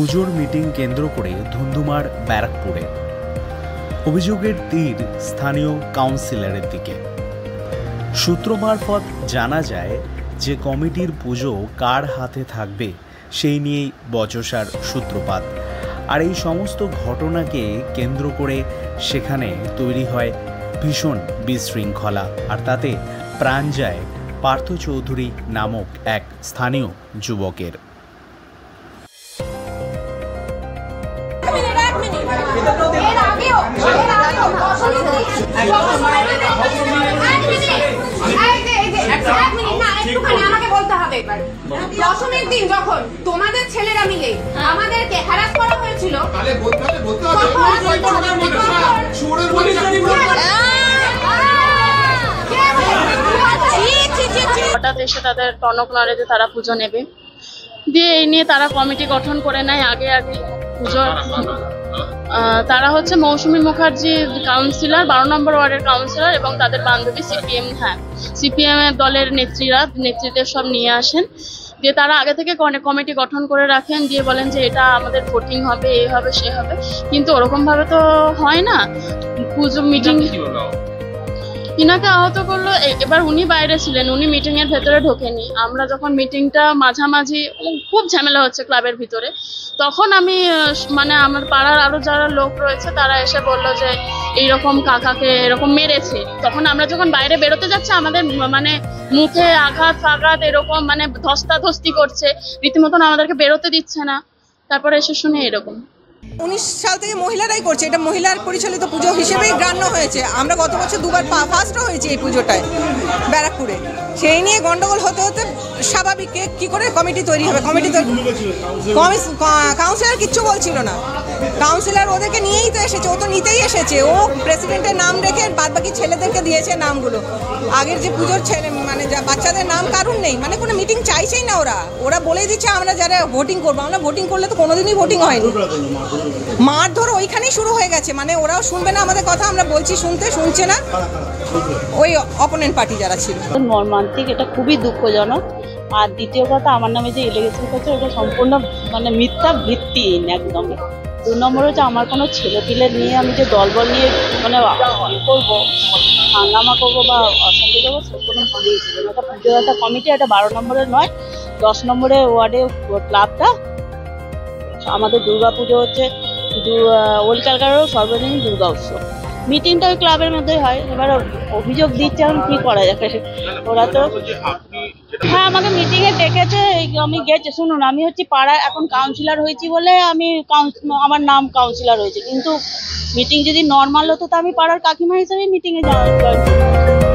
পুজোর মিটিং কেন্দ্র করে ধুন্ধুমার ব্যারাকপুরে। অভিযোগের তীর স্থানীয় কাউন্সিলরের দিকে। সূত্র মারফত জানা যায় যে কমিটির পুজো কার হাতে থাকবে সেই নিয়েই বচসার সূত্রপাত। আর এই সমস্ত ঘটনাকে কেন্দ্র করে সেখানে তৈরি হয় ভীষণ বিশৃঙ্খলা, আর তাতে প্রাণ যায় পার্থ চৌধুরী নামক এক স্থানীয় যুবকের। দশমীর দিন যখন তোমাদের ছেলেরা মিলে আমাদেরকে হ্যারাস করা হয়েছিল, হঠাৎ এসে তাদের টনক নাড়ে যে তারা পুজো নেবে, দিয়ে এই নিয়ে তারা কমিটি গঠন করে নেয়। আগে পুজো তারা হচ্ছে মৌসুমী মুখার্জি কাউন্সিলর, 12 নম্বর ওয়ার্ডের কাউন্সিলর, এবং তাদের বান্ধবী সিপিএম এর দলের নেতৃত্বের সব নিয়ে আসেন। দিয়ে তারা আগে থেকে কমিটি গঠন করে রাখেন, দিয়ে বলেন যে এটা আমাদের ভোটিং হবে, এই হবে সে হবে, কিন্তু ওরকম ভাবে তো হয় না। পুজো মিটিং ইনাকে আহত করলো। এবার উনি বাইরে ছিলেন, উনি মিটিং এর ভেতরে ঢোকেনি। আমরা যখন মিটিংটা মাঝামাঝি খুব ঝামেলা হচ্ছে ক্লাবের ভিতরে, তখন আমি আমার পাড়ার আরো যারা লোক রয়েছে তারা এসে বললো যে এইরকম কাকাকে এরকম মেরেছে। তখন আমরা যখন বাইরে বেরোতে যাচ্ছি, আমাদের মুখে আঘাত এরকম ধস্তাধস্তি করছে, রীতিমতন আমাদেরকে বেরোতে দিচ্ছে না। তারপরে এসে শুনে এরকম। 19 সাল থেকে মহিলারাই করছে, এটা মহিলার পরিচালিত পুজো হিসেবেই গণ্য হয়েছে। আমরা গত বছর দুবার ফার্স্টও হয়েছি এই পুজোটায় ব্যারাকপুরে। সেই নিয়ে গন্ডগোল হতে হতে স্বাভাবিক কি করে কমিটি তৈরি হবে। কাউন্সিলর কিচ্ছু বলছিল না, কাউন্সিলর ওদেরকে নিয়েই তো এসেছে, ও তো নিতেই এসেছে। ও প্রেসিডেন্টের নাম রেখে বাদবাকি ছেলেদেরকে দিয়েছে নামগুলো। আগের যে পুজোর ছেলে বাচ্চাদের নাম কারণ নেই, কোনো মিটিং চাইছেই না। ওরা বলেই দিচ্ছে আমরা যারা ভোটিং করবো। আমরা ভোটিং করলে তো কোনোদিনই ভোটিং হয়নি। মারধর ওইখানেই শুরু হয়ে গেছে। ওরাও শুনবে না আমাদের কথা, আমরা বলছি শুনছে না ওই অপোনেন্ট পার্টি যারা ছিল। মর্মান্তিক, এটা খুবই দুঃখজনক। আর দ্বিতীয় কথা, আমার নামে যে এলিগেশন করছে ওটা সম্পূর্ণ মিথ্যা, ভিত্তিহীন একদমই। 2 নম্বর হচ্ছে আমার কোনো ছেলেপিলে নিয়ে আমি যে দলবল নিয়ে করবো, হাঙ্গামা করবো বা অশান্তি করবো, সে কোনো ভাবেই ছিল না। একটা পুজোর একটা কমিটি, একটা 12 নম্বরের নয়, 10 নম্বরের ওয়ার্ডে ক্লাবটা। আমাদের দুর্গা পুজো হচ্ছে ওল্ড ক্যালকাটারও সর্বজনীন দুর্গা উৎসব। মিটিংটা ওই ক্লাবের মধ্যেই হয়। এবার অভিযোগ দিচ্ছে, এখন কি করা যাবে। ওরা তো হ্যাঁ আমাকে মিটিংয়ে ডেকেছে, আমি গেছি। শুনুন, আমি হচ্ছে পাড়ায় এখন কাউন্সিলর হয়েছি বলে আমার নাম কাউন্সিলর হয়েছে, কিন্তু মিটিং যদি নর্মাল হতো তো আমি পাড়ার কাকিমা হিসেবে মিটিংয়ে জয়েন করতাম।